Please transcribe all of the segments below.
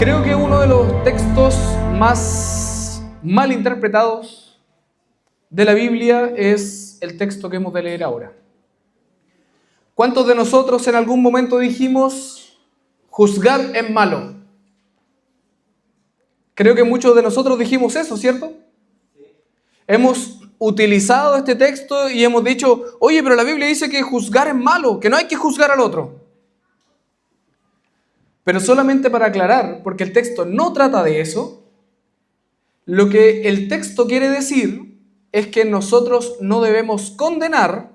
Creo que uno de los textos más mal interpretados de la Biblia es el texto que hemos de leer ahora. ¿Cuántos de nosotros en algún momento dijimos, juzgar es malo? Creo que muchos de nosotros dijimos eso, ¿cierto? Hemos utilizado este texto y hemos dicho, oye, pero la Biblia dice que juzgar es malo, que no hay que juzgar al otro. Pero solamente para aclarar, porque el texto no trata de eso, lo que el texto quiere decir es que nosotros no debemos condenar,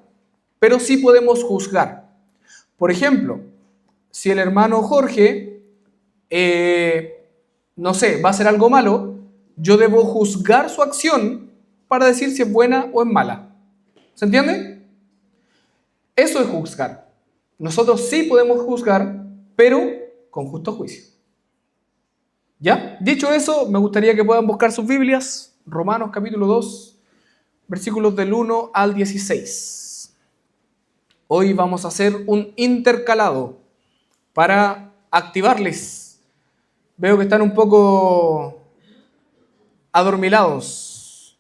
pero sí podemos juzgar. Por ejemplo, si el hermano Jorge, no sé, va a hacer algo malo, yo debo juzgar su acción para decir si es buena o es mala. ¿Se entiende? Eso es juzgar. Nosotros sí podemos juzgar, pero con justo juicio. ¿Ya? Dicho eso, me gustaría que puedan buscar sus Biblias, Romanos capítulo 2, versículos del 1 al 16. Hoy vamos a hacer un intercalado para activarles. Veo que están un poco adormilados.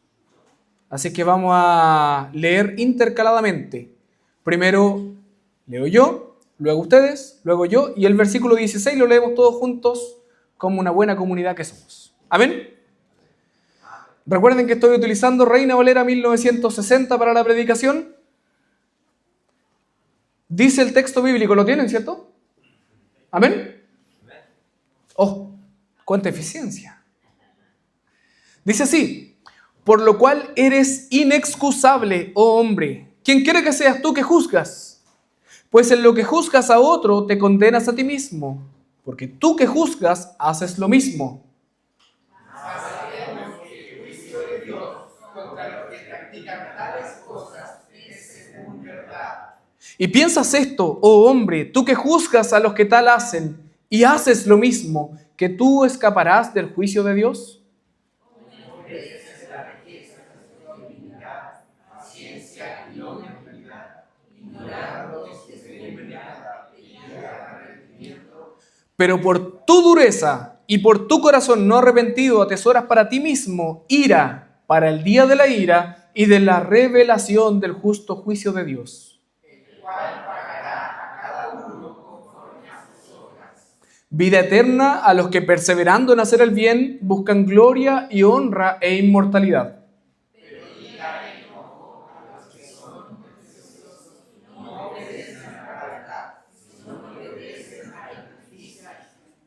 Así que vamos a leer intercaladamente. Primero leo yo, luego ustedes, luego yo, y el versículo 16 lo leemos todos juntos como una buena comunidad que somos. ¿Amén? Recuerden que estoy utilizando Reina Valera 1960 para la predicación. Dice el texto bíblico, ¿lo tienen, cierto? ¿Amén? Oh, cuánta eficiencia. Dice así, por lo cual eres inexcusable, oh hombre. ¿Quién quiere que seas tú que juzgas? Pues en lo que juzgas a otro te condenas a ti mismo, porque tú que juzgas haces lo mismo. Sabemos que el juicio de Dios contra los que practican tales cosas es según verdad. Y piensas esto, oh hombre, tú que juzgas a los que tal hacen y haces lo mismo, que tú escaparás del juicio de Dios. Pero por tu dureza y por tu corazón no arrepentido atesoras para ti mismo ira para el día de la ira y de la revelación del justo juicio de Dios. El cual pagará a cada uno conforme a sus obras. Vida eterna a los que perseverando en hacer el bien buscan gloria y honra e inmortalidad.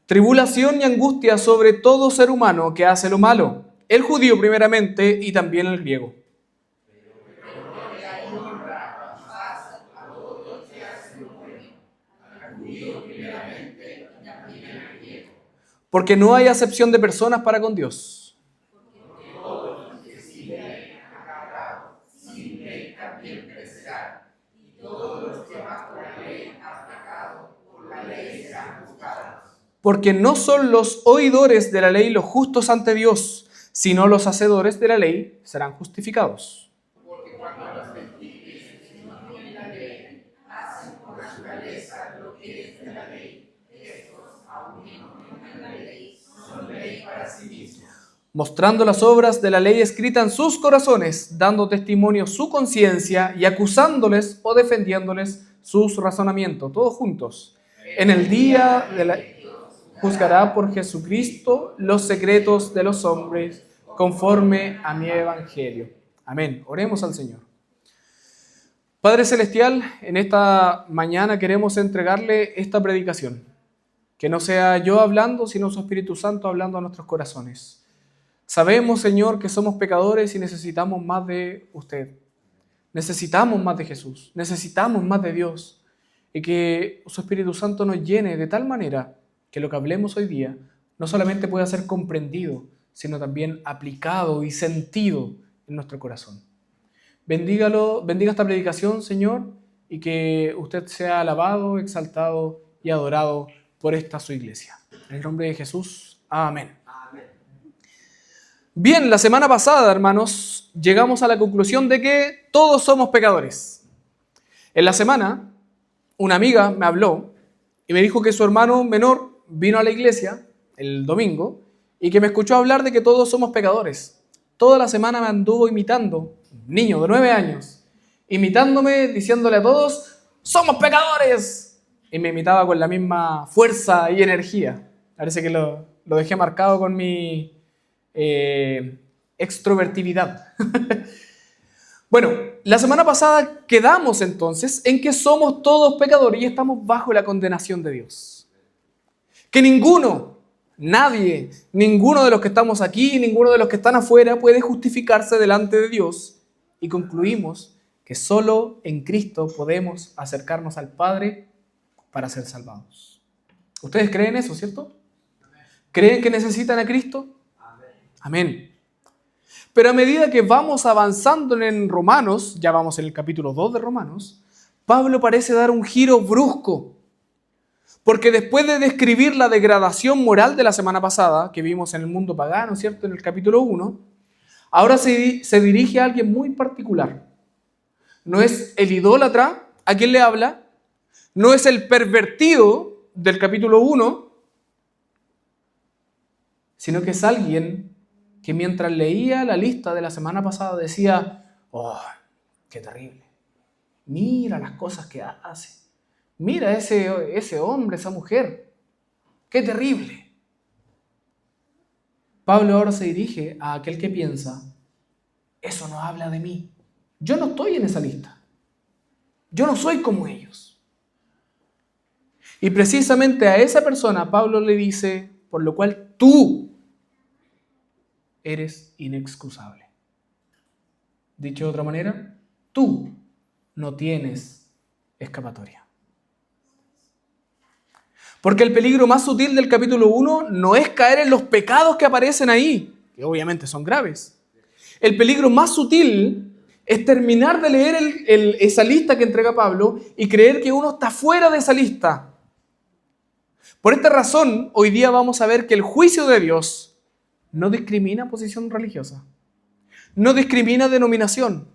Tribulación y angustia sobre todo ser humano que hace lo malo, el judío primeramente y también el griego. Porque no hay acepción de personas para con Dios. Porque no son los oidores de la ley los justos ante Dios, sino los hacedores de la ley serán justificados. Porque cuando los gentiles no tienen la ley, hacen por naturaleza lo que es de la ley. Estos, aunque no tienen la ley, son ley para sí mismos. Mostrando las obras de la ley escrita en sus corazones, dando testimonio su conciencia y acusándoles o defendiéndoles sus razonamientos, todos juntos. En el día de la juzgará por Jesucristo los secretos de los hombres conforme a mi evangelio. Amén. Oremos al Señor. Padre Celestial, en esta mañana queremos entregarle esta predicación. Que no sea yo hablando, sino su Espíritu Santo hablando a nuestros corazones. Sabemos, Señor, que somos pecadores y necesitamos más de usted. Necesitamos más de Jesús. Necesitamos más de Dios. Y que su Espíritu Santo nos llene de tal manera que lo que hablemos hoy día no solamente pueda ser comprendido, sino también aplicado y sentido en nuestro corazón. Bendiga esta predicación, Señor, y que usted sea alabado, exaltado y adorado por esta su iglesia. En el nombre de Jesús, amén. Amén. Bien, la semana pasada, hermanos, llegamos a la conclusión de que todos somos pecadores. En la semana, una amiga me habló y me dijo que su hermano menor vino a la iglesia el domingo y que me escuchó hablar de que todos somos pecadores. Toda la semana me anduvo imitando, un niño de 9 años, imitándome, diciéndole a todos, ¡somos pecadores! Y me imitaba con la misma fuerza y energía. Parece que lo dejé marcado con mi extrovertividad. Bueno, la semana pasada quedamos entonces en que somos todos pecadores y estamos bajo la condenación de Dios. Que nadie, ninguno de los que estamos aquí, ninguno de los que están afuera puede justificarse delante de Dios. Y concluimos que solo en Cristo podemos acercarnos al Padre para ser salvados. ¿Ustedes creen eso, cierto? ¿Creen que necesitan a Cristo? Amén. Pero a medida que vamos avanzando en Romanos, ya vamos en el capítulo 2 de Romanos, Pablo parece dar un giro brusco. Porque después de describir la degradación moral de la semana pasada, que vimos en el mundo pagano, ¿cierto? En el capítulo 1, ahora se dirige a alguien muy particular. No es el idólatra a quien le habla, no es el pervertido del capítulo 1, sino que es alguien que mientras leía la lista de la semana pasada decía, ¡oh, qué terrible! Mira las cosas que hace. Mira ese hombre, esa mujer. ¡Qué terrible! Pablo ahora se dirige a aquel que piensa, eso no habla de mí. Yo no estoy en esa lista. Yo no soy como ellos. Y precisamente a esa persona Pablo le dice, por lo cual tú eres inexcusable. Dicho de otra manera, tú no tienes escapatoria. Porque el peligro más sutil del capítulo 1 no es caer en los pecados que aparecen ahí, que obviamente son graves. El peligro más sutil es terminar de leer esa lista que entrega Pablo y creer que uno está fuera de esa lista. Por esta razón, hoy día vamos a ver que el juicio de Dios no discrimina posición religiosa, no discrimina denominación,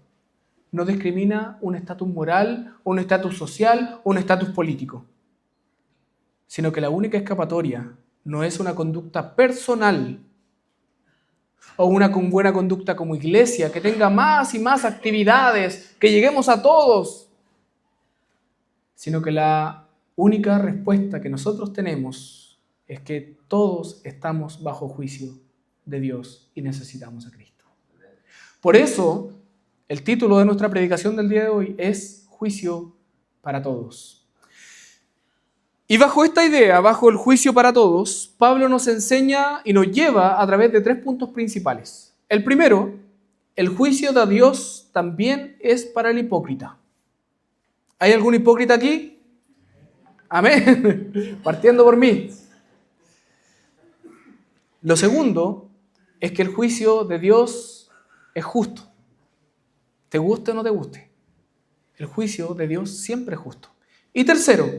no discrimina un estatus moral, un estatus social, un estatus político, sino que la única escapatoria no es una conducta personal o una buena conducta como iglesia, que tenga más y más actividades, que lleguemos a todos, sino que la única respuesta que nosotros tenemos es que todos estamos bajo juicio de Dios y necesitamos a Cristo. Por eso, el título de nuestra predicación del día de hoy es Juicio para Todos. Y bajo esta idea, bajo el juicio para todos, Pablo nos enseña y nos lleva a través de 3 puntos principales. El primero, el juicio de Dios también es para el hipócrita. ¿Hay algún hipócrita aquí? Amén. Partiendo por mí. Lo segundo es que el juicio de Dios es justo. Te guste o no te guste. El juicio de Dios siempre es justo. Y tercero,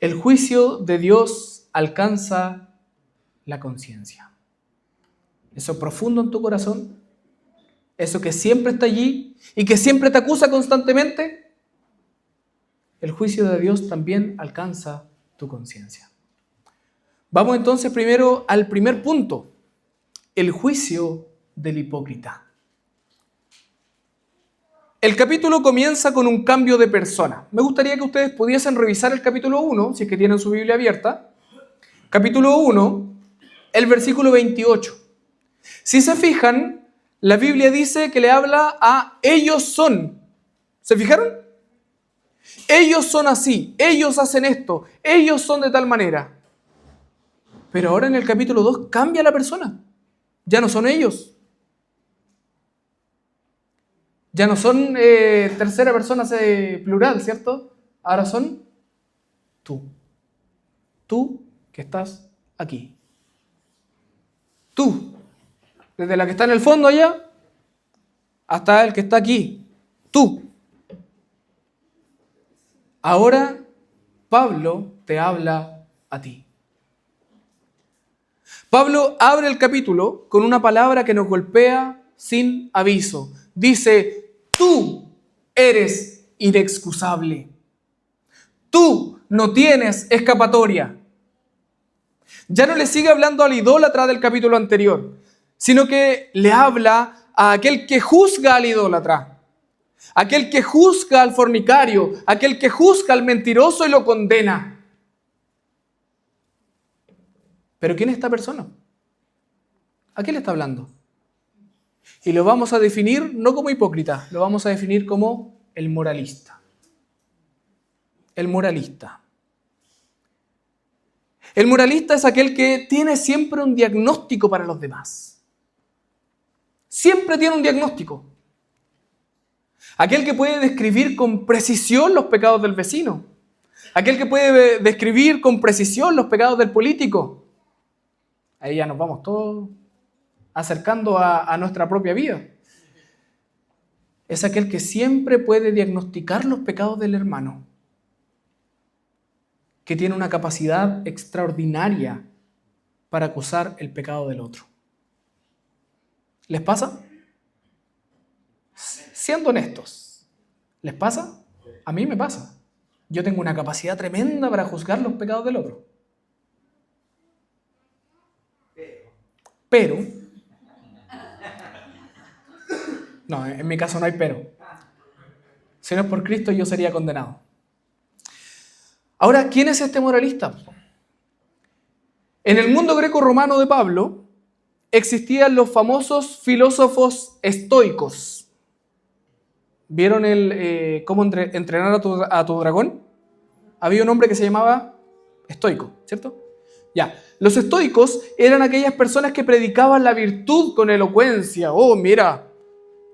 el juicio de Dios alcanza la conciencia. Eso profundo en tu corazón, eso que siempre está allí y que siempre te acusa constantemente, el juicio de Dios también alcanza tu conciencia. Vamos entonces primero al primer punto, el juicio del hipócrita. El capítulo comienza con un cambio de persona. Me gustaría que ustedes pudiesen revisar el capítulo 1, si es que tienen su Biblia abierta. Capítulo 1, el versículo 28. Si se fijan, la Biblia dice que le habla a ellos son. ¿Se fijaron? Ellos son así, ellos hacen esto, ellos son de tal manera. Pero ahora en el capítulo 2 cambia la persona. Ya no son ellos. Ya no son tercera persona plural, ¿cierto? Ahora son tú. Tú que estás aquí. Tú. Desde la que está en el fondo allá hasta el que está aquí. Tú. Ahora Pablo te habla a ti. Pablo abre el capítulo con una palabra que nos golpea sin aviso. Dice, tú eres inexcusable. Tú no tienes escapatoria. Ya no le sigue hablando al idólatra del capítulo anterior, sino que le habla a aquel que juzga al idólatra, aquel que juzga al fornicario, aquel que juzga al mentiroso y lo condena. ¿Pero quién es esta persona? ¿A qué le está hablando? Y lo vamos a definir no como hipócrita, lo vamos a definir como el moralista. El moralista. El moralista es aquel que tiene siempre un diagnóstico para los demás. Siempre tiene un diagnóstico. Aquel que puede describir con precisión los pecados del vecino. Aquel que puede describir con precisión los pecados del político. Ahí ya nos vamos todos acercando a nuestra propia vida. Es aquel que siempre puede diagnosticar los pecados del hermano, que tiene una capacidad extraordinaria para acusar el pecado del otro. ¿Les pasa? Siendo honestos, ¿les pasa? A mí me pasa. Yo tengo una capacidad tremenda para juzgar los pecados del otro. Pero, no, en mi caso no hay pero. Si no es por Cristo, yo sería condenado. Ahora, ¿quién es este moralista? En el mundo greco-romano de Pablo existían los famosos filósofos estoicos. ¿Vieron cómo entrenar a tu dragón? Había un hombre que se llamaba estoico, ¿cierto? Ya, los estoicos eran aquellas personas que predicaban la virtud con elocuencia. Oh, mira,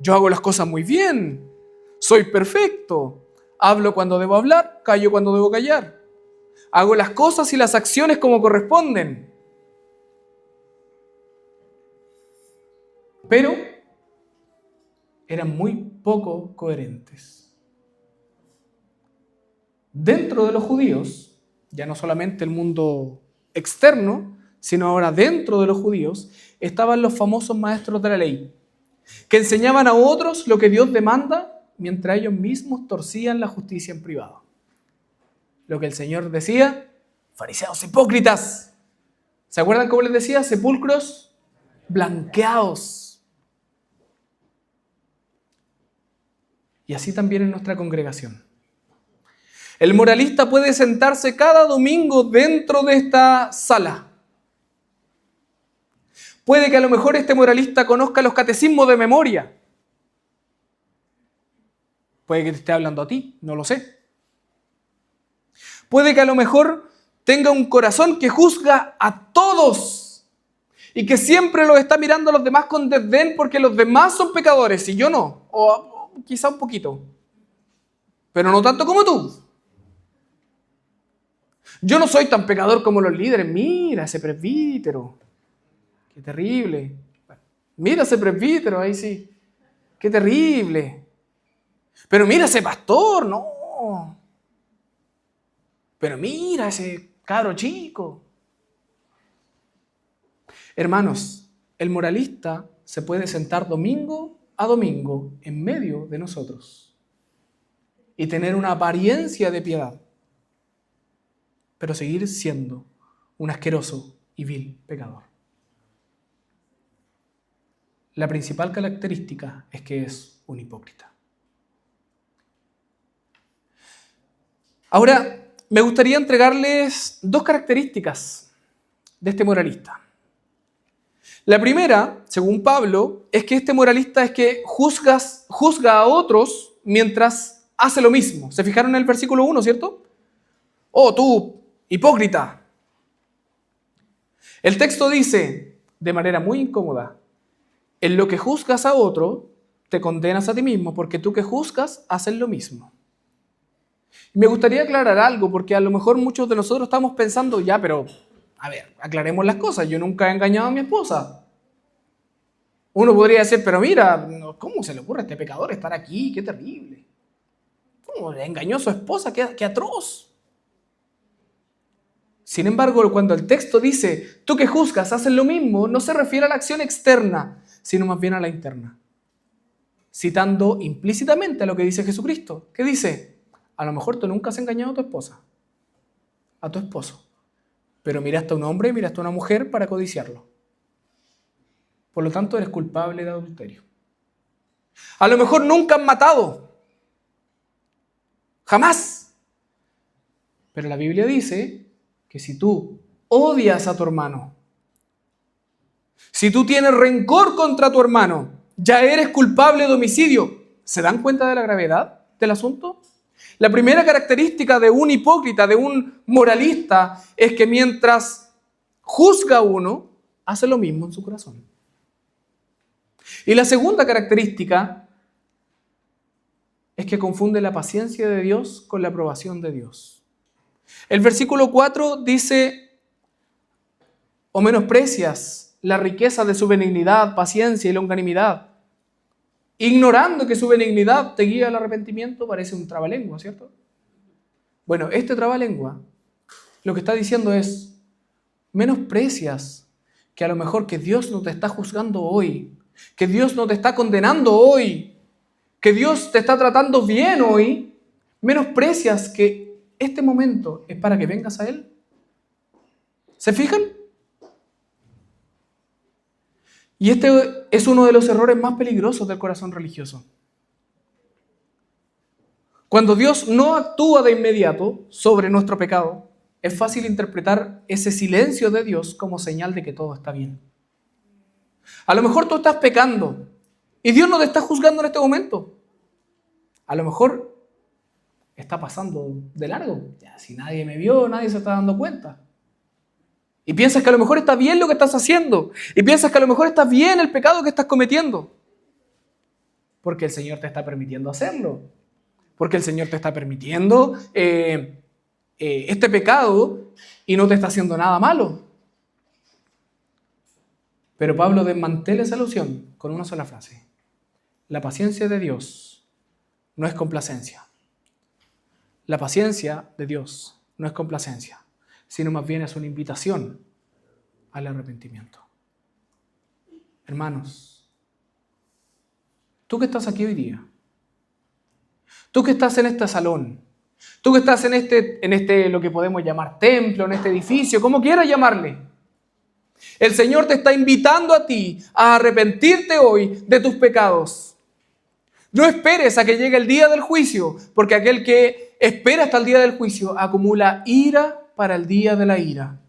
yo hago las cosas muy bien, soy perfecto, hablo cuando debo hablar, callo cuando debo callar, hago las cosas y las acciones como corresponden. Pero eran muy poco coherentes. Dentro de los judíos, ya no solamente el mundo externo, sino ahora dentro de los judíos, estaban los famosos maestros de la ley, que enseñaban a otros lo que Dios demanda, mientras ellos mismos torcían la justicia en privado. Lo que el Señor decía, fariseos hipócritas. ¿Se acuerdan cómo les decía? Sepulcros blanqueados. Y así también en nuestra congregación. El moralista puede sentarse cada domingo dentro de esta sala. Puede que a lo mejor este moralista conozca los catecismos de memoria. Puede que te esté hablando a ti, no lo sé. Puede que a lo mejor tenga un corazón que juzga a todos y que siempre los está mirando a los demás con desdén porque los demás son pecadores y yo no, o quizá un poquito, pero no tanto como tú. Yo no soy tan pecador como los líderes. Mira ese presbítero, qué terrible. Mira ese presbítero, ahí sí, qué terrible. Pero mira ese pastor, no. Pero mira ese cabro chico. Hermanos, el moralista se puede sentar domingo a domingo en medio de nosotros y tener una apariencia de piedad, pero seguir siendo un asqueroso y vil pecador. La principal característica es que es un hipócrita. Ahora, me gustaría entregarles dos características de este moralista. La primera, según Pablo, es que este moralista es que juzga a otros mientras hace lo mismo. ¿Se fijaron en el versículo 1, cierto? Oh, tú, hipócrita. El texto dice, de manera muy incómoda, en lo que juzgas a otro, te condenas a ti mismo, porque tú que juzgas, haces lo mismo. Me gustaría aclarar algo, porque a lo mejor muchos de nosotros estamos pensando, ya, pero, a ver, aclaremos las cosas, yo nunca he engañado a mi esposa. Uno podría decir, pero mira, ¿cómo se le ocurre a este pecador estar aquí? ¡Qué terrible! ¿Cómo le engañó a su esposa? ¡Qué atroz! Sin embargo, cuando el texto dice, tú que juzgas, haces lo mismo, no se refiere a la acción externa, sino más bien a la interna. Citando implícitamente a lo que dice Jesucristo. ¿Qué dice? A lo mejor tú nunca has engañado a tu esposa, a tu esposo, pero miraste a un hombre, miraste a una mujer para codiciarlo. Por lo tanto, eres culpable de adulterio. A lo mejor nunca han matado. Jamás. Pero la Biblia dice que si tú odias a tu hermano, si tú tienes rencor contra tu hermano, ya eres culpable de homicidio. ¿Se dan cuenta de la gravedad del asunto? La primera característica de un hipócrita, de un moralista, es que mientras juzga a uno, hace lo mismo en su corazón. Y la segunda característica es que confunde la paciencia de Dios con la aprobación de Dios. El versículo 4 dice: o menosprecias la riqueza de su benignidad, paciencia y longanimidad, ignorando que su benignidad te guía al arrepentimiento. Parece un trabalengua, ¿cierto? Bueno, este trabalengua lo que está diciendo es: menosprecias que a lo mejor que Dios no te está juzgando hoy, que Dios no te está condenando hoy, que Dios te está tratando bien hoy. Menosprecias que este momento es para que vengas a Él. ¿Se fijan? Y este es uno de los errores más peligrosos del corazón religioso. Cuando Dios no actúa de inmediato sobre nuestro pecado, es fácil interpretar ese silencio de Dios como señal de que todo está bien. A lo mejor tú estás pecando y Dios no te está juzgando en este momento. A lo mejor está pasando de largo. Ya, si nadie me vio, nadie se está dando cuenta. Y piensas que a lo mejor está bien lo que estás haciendo. Y piensas que a lo mejor está bien el pecado que estás cometiendo. Porque el Señor te está permitiendo hacerlo. Porque el Señor te está permitiendo este pecado y no te está haciendo nada malo. Pero Pablo desmantela esa ilusión con una sola frase: la paciencia de Dios no es complacencia. La paciencia de Dios no es complacencia, sino más bien es una invitación al arrepentimiento. Hermanos, tú que estás aquí hoy día, tú que estás en este salón, tú que estás en este lo que podemos llamar templo, en este edificio, como quieras llamarle, el Señor te está invitando a ti a arrepentirte hoy de tus pecados. No esperes a que llegue el día del juicio, porque aquel que espera hasta el día del juicio acumula ira para el día de la ira.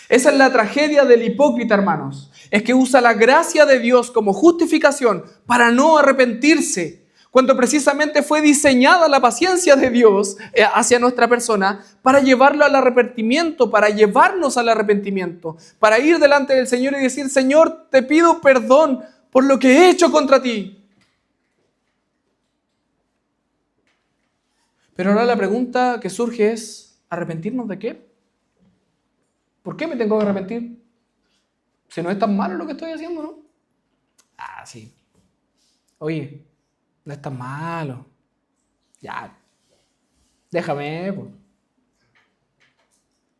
Esa es la tragedia del hipócrita, hermanos. Es que usa la gracia de Dios como justificación para no arrepentirse, cuando precisamente fue diseñada la paciencia de Dios hacia nuestra persona para llevarlo al arrepentimiento, para llevarnos al arrepentimiento, para ir delante del Señor y decir: Señor, te pido perdón por lo que he hecho contra ti. Pero ahora la pregunta que surge es: ¿arrepentirnos de qué? ¿Por qué me tengo que arrepentir? Si no es tan malo lo que estoy haciendo, ¿no? Ah, sí. Oye, no es tan malo. Ya, déjame, pues.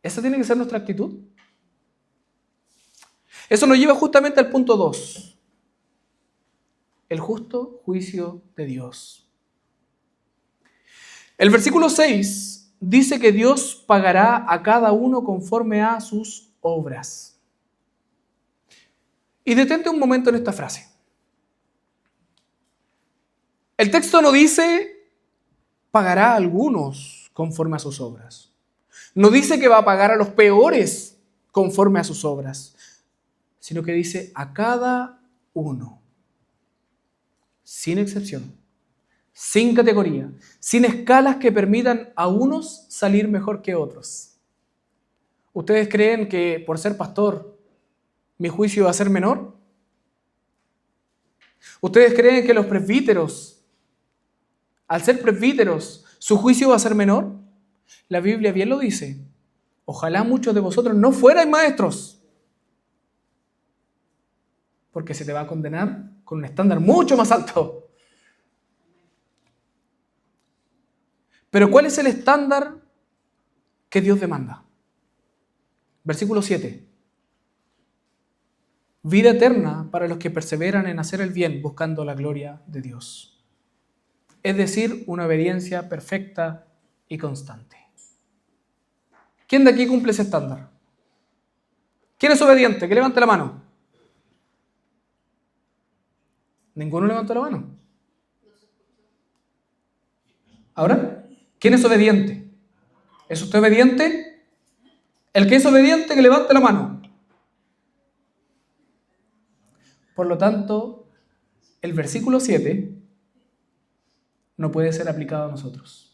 ¿Esa tiene que ser nuestra actitud? Eso nos lleva justamente al punto 2. El justo juicio de Dios. El versículo 6 dice que Dios pagará a cada uno conforme a sus obras. Y detente un momento en esta frase. El texto no dice pagará a algunos conforme a sus obras. No dice que va a pagar a los peores conforme a sus obras, sino que dice a cada uno, sin excepción, sin categoría, sin escalas que permitan a unos salir mejor que otros. ¿Ustedes creen que por ser pastor mi juicio va a ser menor? ¿Ustedes creen que los presbíteros, al ser presbíteros, su juicio va a ser menor? La Biblia bien lo dice. Ojalá muchos de vosotros no fuerais maestros, porque se te va a condenar con un estándar mucho más alto. Pero ¿cuál es el estándar que Dios demanda? Versículo 7. Vida eterna para los que perseveran en hacer el bien buscando la gloria de Dios. Es decir, una obediencia perfecta y constante. ¿Quién de aquí cumple ese estándar? ¿Quién es obediente? Que levante la mano. Ninguno levantó la mano. Ahora, ¿quién es obediente? ¿Es usted obediente? El que es obediente, que levante la mano. Por lo tanto, el versículo 7 no puede ser aplicado a nosotros.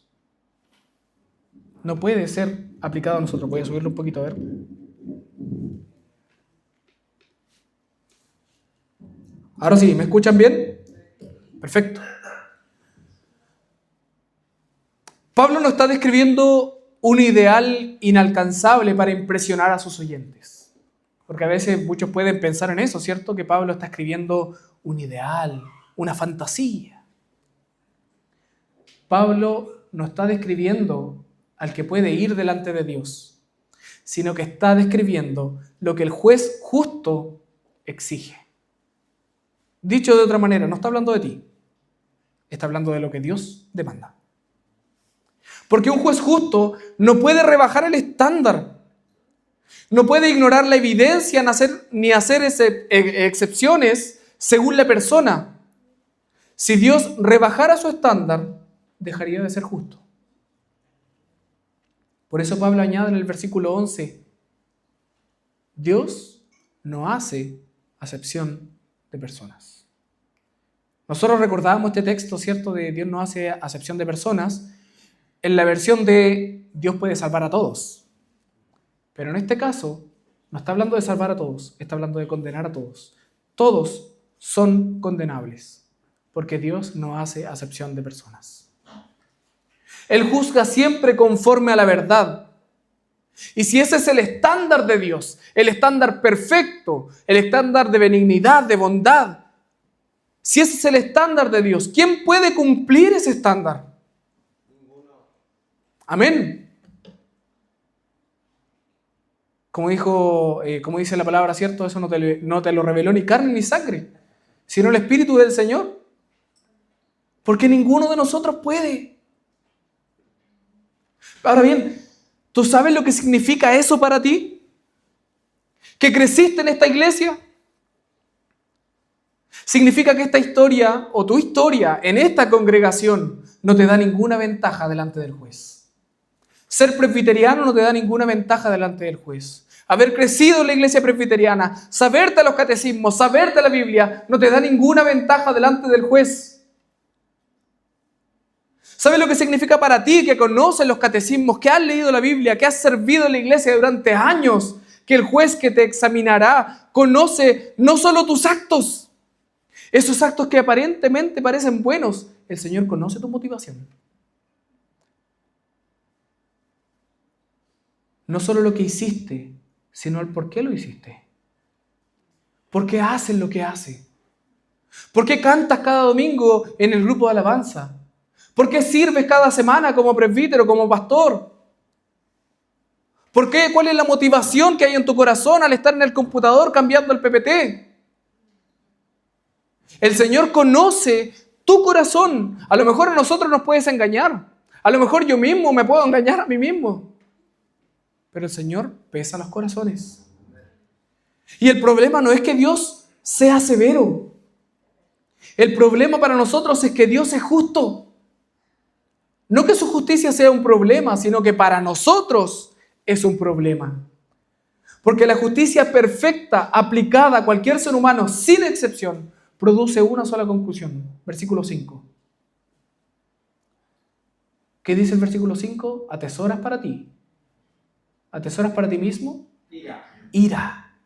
No puede ser aplicado a nosotros. Voy a subirlo un poquito, a ver. Ahora sí, ¿me escuchan bien? Perfecto. Pablo no está describiendo un ideal inalcanzable para impresionar a sus oyentes. Porque a veces muchos pueden pensar en eso, ¿cierto? Que Pablo está escribiendo un ideal, una fantasía. Pablo no está describiendo al que puede ir delante de Dios, sino que está describiendo lo que el juez justo exige. Dicho de otra manera, no está hablando de ti, está hablando de lo que Dios demanda. Porque un juez justo no puede rebajar el estándar, no puede ignorar la evidencia ni hacer excepciones según la persona. Si Dios rebajara su estándar, dejaría de ser justo. Por eso Pablo añade en el versículo 11, Dios no hace acepción de personas. Nosotros recordábamos este texto, ¿cierto? De Dios no hace acepción de personas, en la versión de Dios puede salvar a todos. Pero en este caso, no está hablando de salvar a todos, está hablando de condenar a todos. Todos son condenables, porque Dios no hace acepción de personas. Él juzga siempre conforme a la verdad. Y si ese es el estándar de Dios, el estándar perfecto, el estándar de benignidad, de bondad, si ese es el estándar de Dios, ¿quién puede cumplir ese estándar? Amén. Como dice la palabra, ¿cierto? Eso no te lo reveló ni carne ni sangre, sino el Espíritu del Señor. Porque ninguno de nosotros puede. Ahora bien, ¿tú sabes lo que significa eso para ti? ¿Que creciste en esta iglesia? Significa que esta historia o tu historia en esta congregación no te da ninguna ventaja delante del juez. Ser presbiteriano no te da ninguna ventaja delante del juez. Haber crecido en la iglesia presbiteriana, saberte los catecismos, saberte la Biblia, no te da ninguna ventaja delante del juez. ¿Sabes lo que significa para ti que conoces los catecismos, que has leído la Biblia, que has servido en la iglesia durante años, que el juez que te examinará conoce no solo tus actos, esos actos que aparentemente parecen buenos, el Señor conoce tu motivación. No solo lo que hiciste, sino el por qué lo hiciste. ¿Por qué haces lo que haces? ¿Por qué cantas cada domingo en el grupo de alabanza? ¿Por qué sirves cada semana como presbítero, como pastor? ¿Por qué? ¿Cuál es la motivación que hay en tu corazón al estar en el computador cambiando el PPT? El Señor conoce tu corazón. A lo mejor a nosotros nos puedes engañar. A lo mejor yo mismo me puedo engañar a mí mismo. Pero el Señor pesa los corazones. Y el problema no es que Dios sea severo. El problema para nosotros es que Dios es justo. No que su justicia sea un problema, sino que para nosotros es un problema. Porque la justicia perfecta aplicada a cualquier ser humano, sin excepción, produce una sola conclusión. Versículo 5. ¿Qué dice el versículo 5? Atesoras para ti. ¿Atesoras para ti mismo? Ira.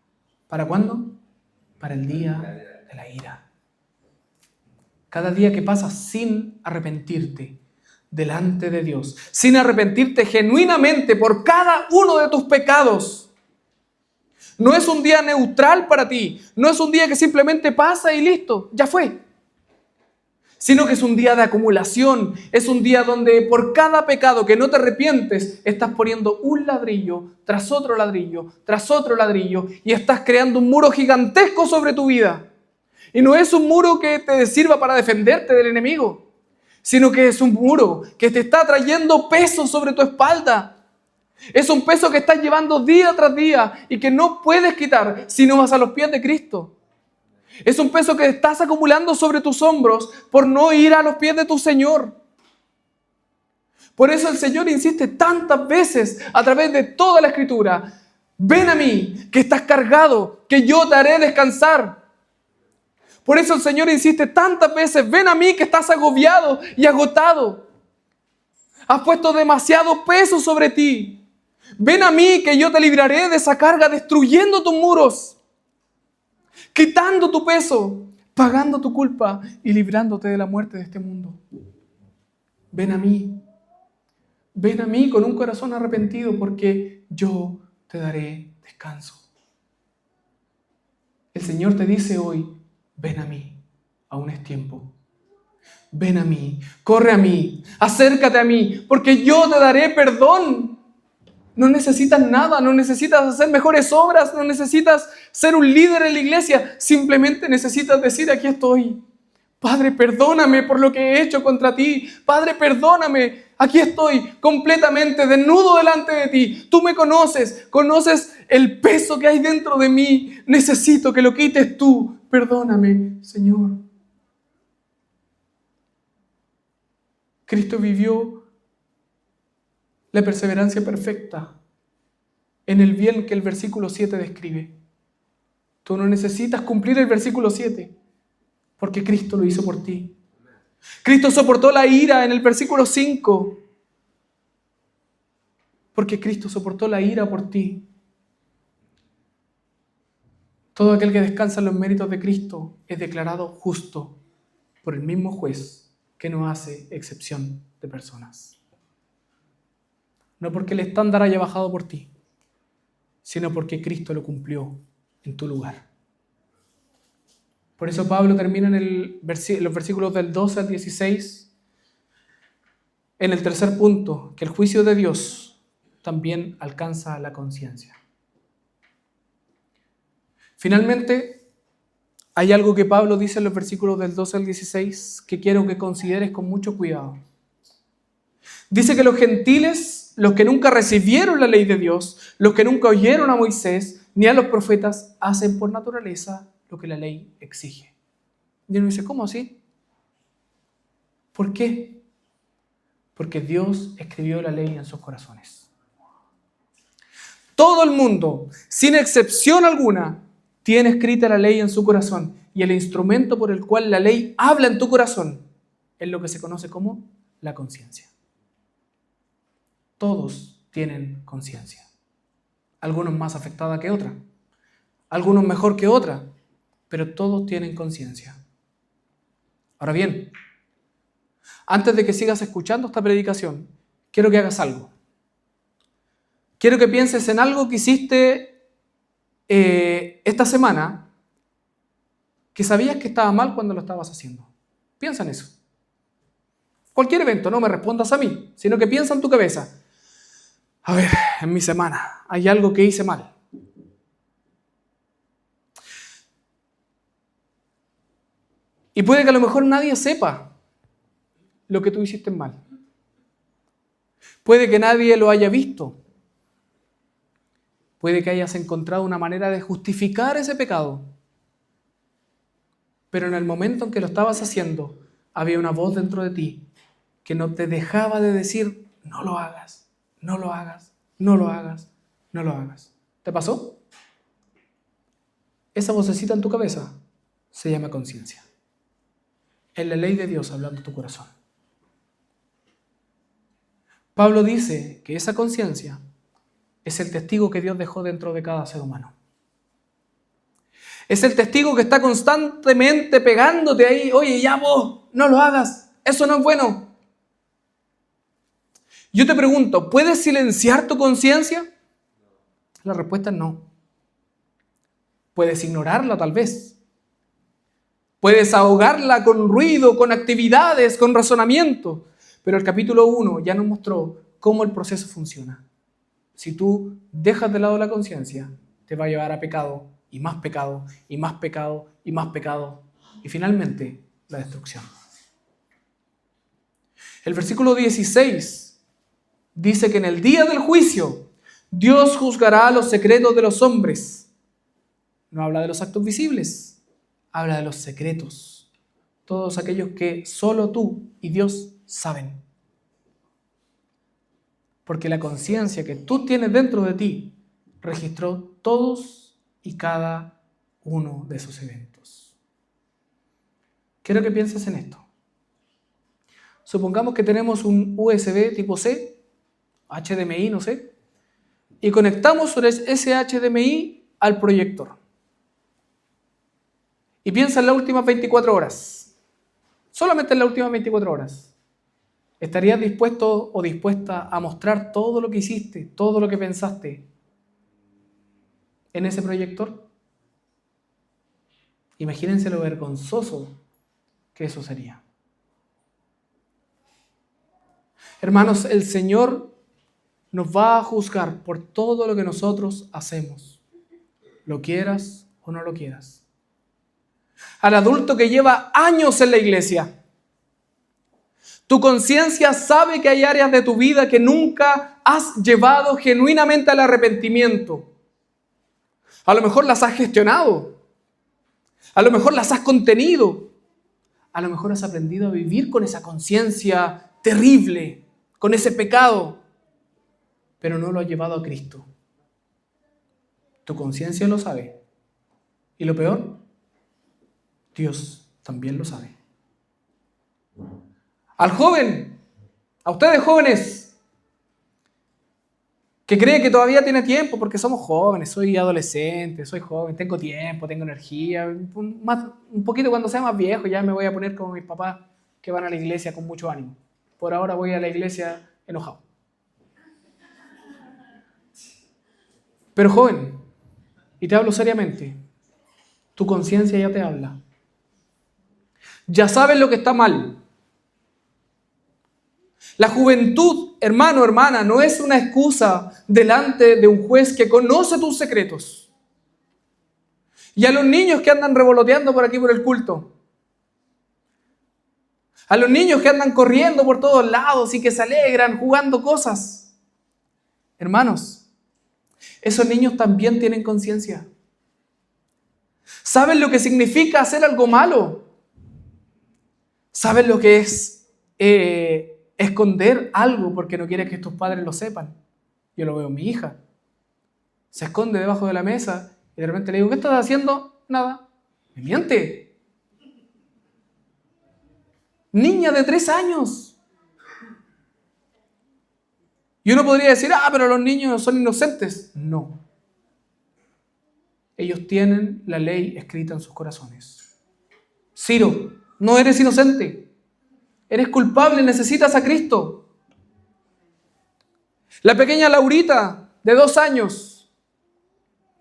¿Para cuándo? Para el día de la ira. Cada día que pasas sin arrepentirte delante de Dios, sin arrepentirte genuinamente por cada uno de tus pecados, no es un día neutral para ti, no es un día que simplemente pasa y listo, ya fue. Sino que es un día de acumulación, es un día donde por cada pecado que no te arrepientes, estás poniendo un ladrillo tras otro ladrillo, tras otro ladrillo, y estás creando un muro gigantesco sobre tu vida. Y no es un muro que te sirva para defenderte del enemigo, sino que es un muro que te está trayendo peso sobre tu espalda. Es un peso que estás llevando día tras día y que no puedes quitar si no vas a los pies de Cristo. Es un peso que estás acumulando sobre tus hombros por no ir a los pies de tu Señor. Por eso el Señor insiste tantas veces a través de toda la Escritura: ven a mí, que estás cargado, que yo te haré descansar. Por eso el Señor insiste tantas veces: ven a mí, que estás agobiado y agotado. Has puesto demasiado peso sobre ti. Ven a mí, que yo te libraré de esa carga, destruyendo tus muros, quitando tu peso, pagando tu culpa y librándote de la muerte de este mundo. Ven a mí. Ven a mí con un corazón arrepentido, porque yo te daré descanso. El Señor te dice hoy: ven a mí, aún es tiempo. Ven a mí, corre a mí, acércate a mí, porque yo te daré perdón. No necesitas nada, no necesitas hacer mejores obras, no necesitas ser un líder en la iglesia. Simplemente necesitas decir: aquí estoy. Padre, perdóname por lo que he hecho contra ti. Padre, perdóname. Aquí estoy completamente desnudo delante de ti. Tú me conoces el peso que hay dentro de mí. Necesito que lo quites tú. Perdóname, Señor. Cristo vivió la perseverancia perfecta en el bien que el versículo 7 describe. Tú no necesitas cumplir el versículo 7, porque Cristo lo hizo por ti. Cristo soportó la ira en el versículo 5, porque Cristo soportó la ira por ti. Todo aquel que descansa en los méritos de Cristo es declarado justo por el mismo juez, que no hace excepción de personas. No porque el estándar haya bajado por ti, sino porque Cristo lo cumplió en tu lugar. Por eso Pablo termina en los versículos del 12 al 16, en el tercer punto, que el juicio de Dios también alcanza la conciencia. Finalmente, hay algo que Pablo dice en los versículos del 12 al 16 que quiero que consideres con mucho cuidado. Dice que los gentiles, los que nunca recibieron la ley de Dios, los que nunca oyeron a Moisés ni a los profetas, hacen por naturaleza lo que la ley exige. Y uno dice: ¿cómo así? ¿Por qué? Porque Dios escribió la ley en sus corazones. Todo el mundo, sin excepción alguna, tiene escrita la ley en su corazón, y el instrumento por el cual la ley habla en tu corazón es lo que se conoce como la conciencia. Todos tienen conciencia. Algunos más afectada que otra, algunos mejor que otra, pero todos tienen conciencia. Ahora bien, antes de que sigas escuchando esta predicación, quiero que hagas algo. Quiero que pienses en algo que hiciste esta semana, que sabías que estaba mal cuando lo estabas haciendo. Piensa en eso. Cualquier evento, no me respondas a mí, sino que piensa en tu cabeza: a ver, en mi semana hay algo que hice mal. Y puede que a lo mejor nadie sepa lo que tú hiciste mal. Puede que nadie lo haya visto. Puede que hayas encontrado una manera de justificar ese pecado. Pero en el momento en que lo estabas haciendo, había una voz dentro de ti que no te dejaba de decir: no lo hagas, no lo hagas, no lo hagas, no lo hagas. ¿Te pasó? Esa vocecita en tu cabeza se llama conciencia. Es la ley de Dios hablando en tu corazón. Pablo dice que esa conciencia es el testigo que Dios dejó dentro de cada ser humano. Es el testigo que está constantemente pegándote ahí: oye, ya vos, no lo hagas, eso no es bueno. Yo te pregunto, ¿puedes silenciar tu conciencia? La respuesta es no. Puedes ignorarla tal vez. Puedes ahogarla con ruido, con actividades, con razonamiento. Pero el capítulo 1 ya nos mostró cómo el proceso funciona. Si tú dejas de lado la conciencia, te va a llevar a pecado, y más pecado, y más pecado, y más pecado, y finalmente la destrucción. El versículo 16 dice que en el día del juicio Dios juzgará los secretos de los hombres. No habla de los actos visibles, habla de los secretos. Todos aquellos que solo tú y Dios saben. Porque la conciencia que tú tienes dentro de ti registró todos y cada uno de esos eventos. Quiero que pienses en esto. Supongamos que tenemos un USB tipo C, HDMI, no sé, y conectamos ese HDMI al proyector. Y piensa en las últimas 24 horas. Solamente en las últimas 24 horas. ¿Estarías dispuesto o dispuesta a mostrar todo lo que hiciste, todo lo que pensaste en ese proyector? Imagínense lo vergonzoso que eso sería. Hermanos, el Señor nos va a juzgar por todo lo que nosotros hacemos, lo quieras o no lo quieras. Al adulto que lleva años en la iglesia, tu conciencia sabe que hay áreas de tu vida que nunca has llevado genuinamente al arrepentimiento. A lo mejor las has gestionado, a lo mejor las has contenido, a lo mejor has aprendido a vivir con esa conciencia terrible, con ese pecado, pero no lo has llevado a Cristo. Tu conciencia lo sabe. Y lo peor, Dios también lo sabe. Al joven, a ustedes jóvenes, que creen que todavía tiene tiempo porque somos jóvenes, soy adolescente, soy joven, tengo tiempo, tengo energía, un poquito cuando sea más viejo ya me voy a poner como mis papás que van a la iglesia con mucho ánimo. Por ahora voy a la iglesia enojado. Pero joven, y te hablo seriamente, tu conciencia ya te habla. Ya sabes lo que está mal. La juventud, hermano, hermana, no es una excusa delante de un juez que conoce tus secretos. Y a los niños que andan revoloteando por aquí por el culto, a los niños que andan corriendo por todos lados y que se alegran jugando cosas, hermanos, esos niños también tienen conciencia. ¿Saben lo que significa hacer algo malo? ¿Saben lo que es esconder algo porque no quieres que tus padres lo sepan? Yo lo veo en mi hija. Se esconde debajo de la mesa y de repente le digo, ¿qué estás haciendo? Nada. Me miente. Niña de 3 años. Y uno podría decir, pero los niños son inocentes. No. Ellos tienen la ley escrita en sus corazones. Ciro, no eres inocente. Eres culpable, necesitas a Cristo. La pequeña Laurita, de 2 años,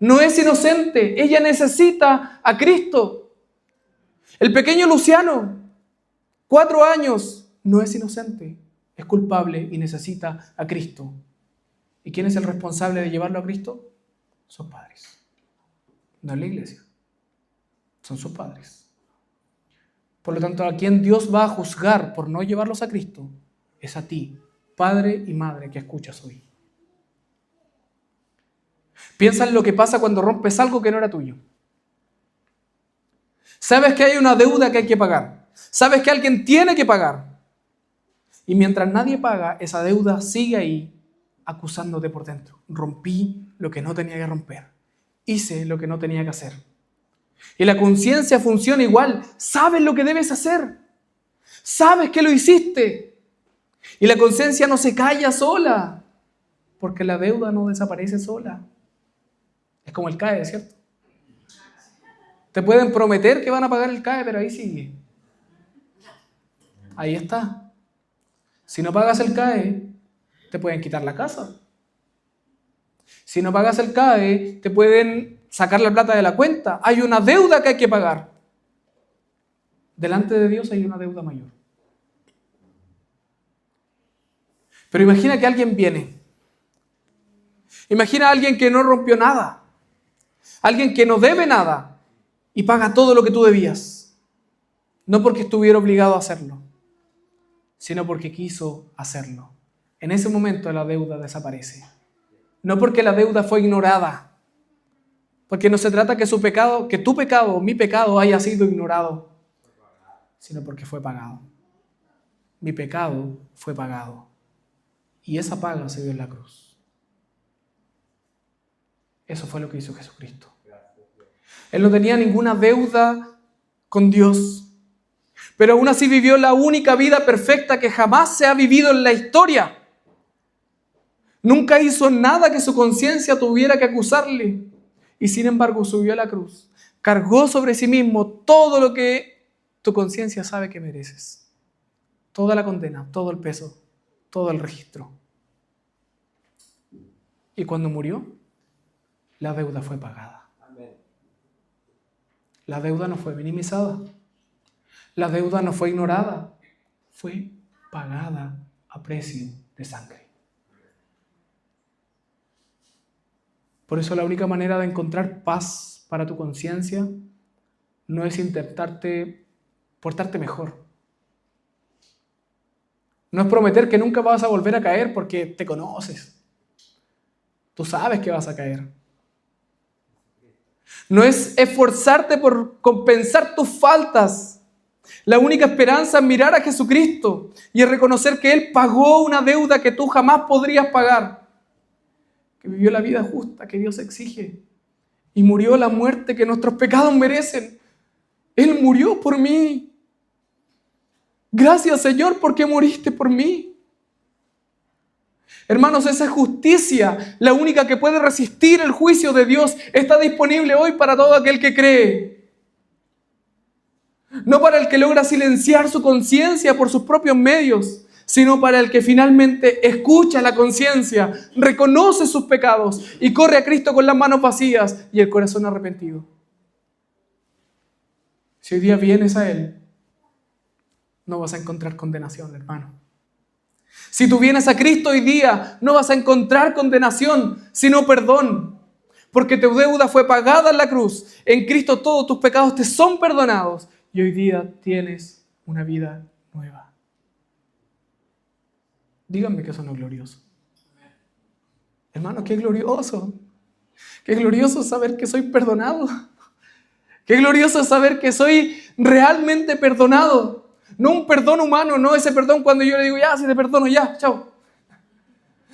no es inocente. Ella necesita a Cristo. El pequeño Luciano, 4 años, no es inocente. Es culpable y necesita a Cristo. ¿Y quién es el responsable de llevarlo a Cristo? Sus padres. No es la iglesia. Son sus padres. Por lo tanto, a quien Dios va a juzgar por no llevarlos a Cristo es a ti, padre y madre que escuchas hoy. Piensa en lo que pasa cuando rompes algo que no era tuyo. Sabes que hay una deuda que hay que pagar. Sabes que alguien tiene que pagar. Y mientras nadie paga, esa deuda sigue ahí acusándote por dentro. Rompí lo que no tenía que romper. Hice lo que no tenía que hacer. Y la conciencia funciona igual. Sabes lo que debes hacer. Sabes que lo hiciste. Y la conciencia no se calla sola. Porque la deuda no desaparece sola. Es como el CAE, ¿cierto? Te pueden prometer que van a pagar el CAE, pero ahí sigue. Ahí está. Si no pagas el CAE, te pueden quitar la casa. Si no pagas el CAE, te pueden sacar la plata de la cuenta. Hay una deuda que hay que pagar. Delante de Dios hay una deuda mayor. Pero imagina que alguien viene. Imagina a alguien que no rompió nada. Alguien que no debe nada y paga todo lo que tú debías. No porque estuviera obligado a hacerlo, sino porque quiso hacerlo. En ese momento la deuda desaparece. No porque la deuda fue ignorada. Porque no se trata que tu pecado, mi pecado haya sido ignorado, sino porque fue pagado. Mi pecado fue pagado. Y esa paga se dio en la cruz. Eso fue lo que hizo Jesucristo. Él no tenía ninguna deuda con Dios, pero aún así vivió la única vida perfecta que jamás se ha vivido en la historia. Nunca hizo nada que su conciencia tuviera que acusarle. Y sin embargo subió a la cruz. Cargó sobre sí mismo todo lo que tu conciencia sabe que mereces. Toda la condena, todo el peso, todo el registro. Y cuando murió, la deuda fue pagada. La deuda no fue minimizada. La deuda no fue ignorada. Fue pagada a precio de sangre. Por eso la única manera de encontrar paz para tu conciencia no es intentarte portarte mejor. No es prometer que nunca vas a volver a caer porque te conoces. Tú sabes que vas a caer. No es esforzarte por compensar tus faltas. La única esperanza es mirar a Jesucristo y es reconocer que Él pagó una deuda que tú jamás podrías pagar. Que vivió la vida justa que Dios exige y murió la muerte que nuestros pecados merecen. Él murió por mí. Gracias, Señor, porque moriste por mí. Hermanos, esa justicia, la única que puede resistir el juicio de Dios, está disponible hoy para todo aquel que cree. No para el que logra silenciar su conciencia por sus propios medios, sino para el que finalmente escucha la conciencia, reconoce sus pecados y corre a Cristo con las manos vacías y el corazón arrepentido. Si hoy día vienes a Él, no vas a encontrar condenación, hermano. Si tú vienes a Cristo hoy día, no vas a encontrar condenación, sino perdón. Porque tu deuda fue pagada en la cruz. En Cristo todos tus pecados te son perdonados. Y hoy día tienes una vida nueva. Díganme que eso no es glorioso. Hermano, qué glorioso. Qué glorioso saber que soy perdonado. Qué glorioso saber que soy realmente perdonado. No un perdón humano, no ese perdón cuando yo le digo, ya, si te perdono, ya, chao.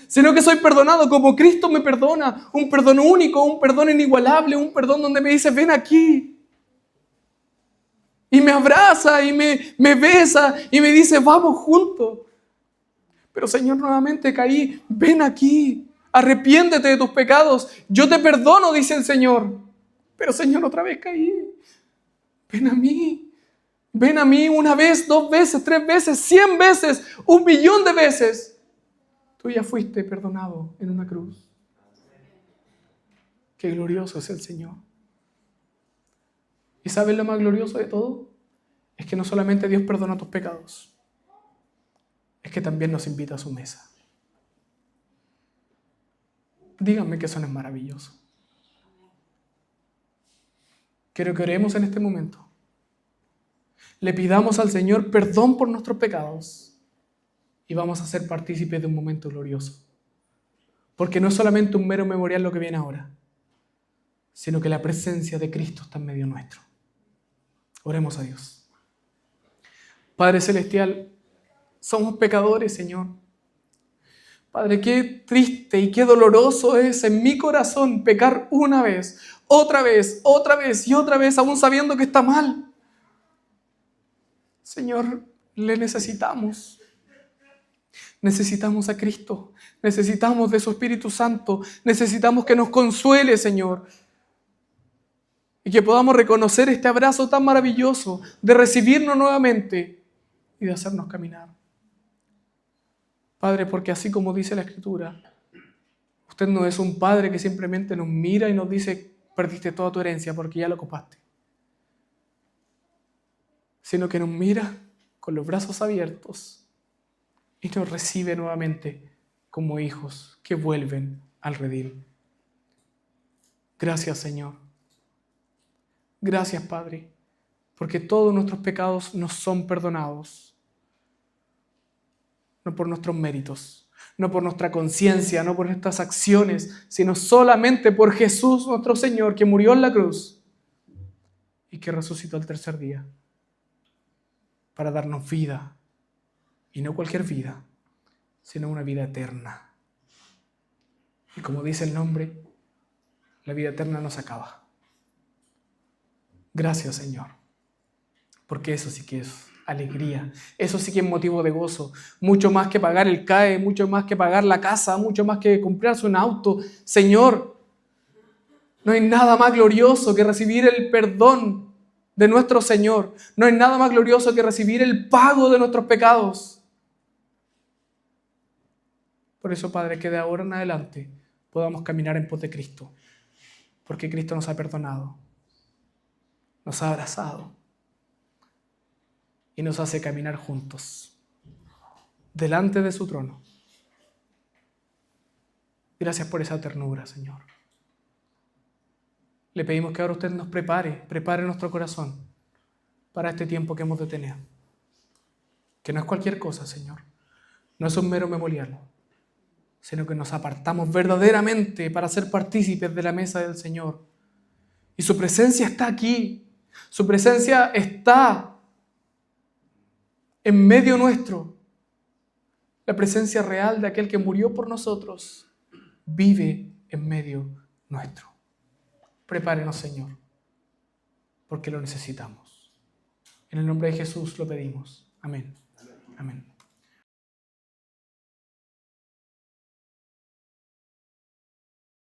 Sino que soy perdonado como Cristo me perdona. Un perdón único, un perdón inigualable, un perdón donde me dice, ven aquí. Y me abraza y me besa y me dice, vamos juntos. Pero Señor, nuevamente caí, ven aquí. Arrepiéntete de tus pecados. Yo te perdono, dice el Señor. Pero Señor, otra vez caí. Ven a mí. Ven a mí 1 vez, 2 veces, 3 veces, 100 veces, 1.000.000 de veces. Tú ya fuiste perdonado en una cruz. Qué glorioso es el Señor. ¿Y sabes lo más glorioso de todo? Es que no solamente Dios perdona tus pecados, es que también nos invita a su mesa. Díganme que eso no es maravilloso. Quiero que oremos en este momento. Le pidamos al Señor perdón por nuestros pecados y vamos a ser partícipes de un momento glorioso. Porque no es solamente un mero memorial lo que viene ahora, sino que la presencia de Cristo está en medio nuestro. Oremos a Dios. Padre Celestial, somos pecadores, Señor. Padre, qué triste y qué doloroso es en mi corazón pecar una vez, otra vez, otra vez y otra vez, aún sabiendo que está mal. Señor, le necesitamos. Necesitamos a Cristo. Necesitamos de su Espíritu Santo. Necesitamos que nos consuele, Señor. Y que podamos reconocer este abrazo tan maravilloso de recibirnos nuevamente y de hacernos caminar. Padre, porque así como dice la Escritura, usted no es un Padre que simplemente nos mira y nos dice, perdiste toda tu herencia porque ya la ocupaste. Sino que nos mira con los brazos abiertos y nos recibe nuevamente como hijos que vuelven al redil. Gracias, Señor. Gracias, Padre, porque todos nuestros pecados nos son perdonados, no por nuestros méritos, No por nuestra conciencia, no por nuestras acciones, sino solamente por Jesús nuestro Señor, que murió en la cruz y que resucitó el tercer día para darnos vida. Y no cualquier vida, sino una vida eterna. Y como dice el nombre, la vida eterna no se acaba. Gracias, Señor, porque eso sí que es alegría, eso sí que es motivo de gozo, mucho más que pagar el CAE, mucho más que pagar la casa, mucho más que comprarse un auto. Señor, no hay nada más glorioso que recibir el perdón de nuestro Señor, no hay nada más glorioso que recibir el pago de nuestros pecados. Por eso, Padre, que de ahora en adelante podamos caminar en pos de Cristo, porque Cristo nos ha perdonado, nos ha abrazado y nos hace caminar juntos delante de su trono. Gracias por esa ternura, Señor. Le pedimos que ahora usted nos prepare nuestro corazón para este tiempo que hemos de tener. Que no es cualquier cosa, Señor. No es un mero memorial, sino que nos apartamos verdaderamente para ser partícipes de la mesa del Señor. Y su presencia está aquí. Su presencia está en medio nuestro. La presencia real de aquel que murió por nosotros vive en medio nuestro. Prepárenos, Señor, porque lo necesitamos. En el nombre de Jesús lo pedimos. Amén. Amén.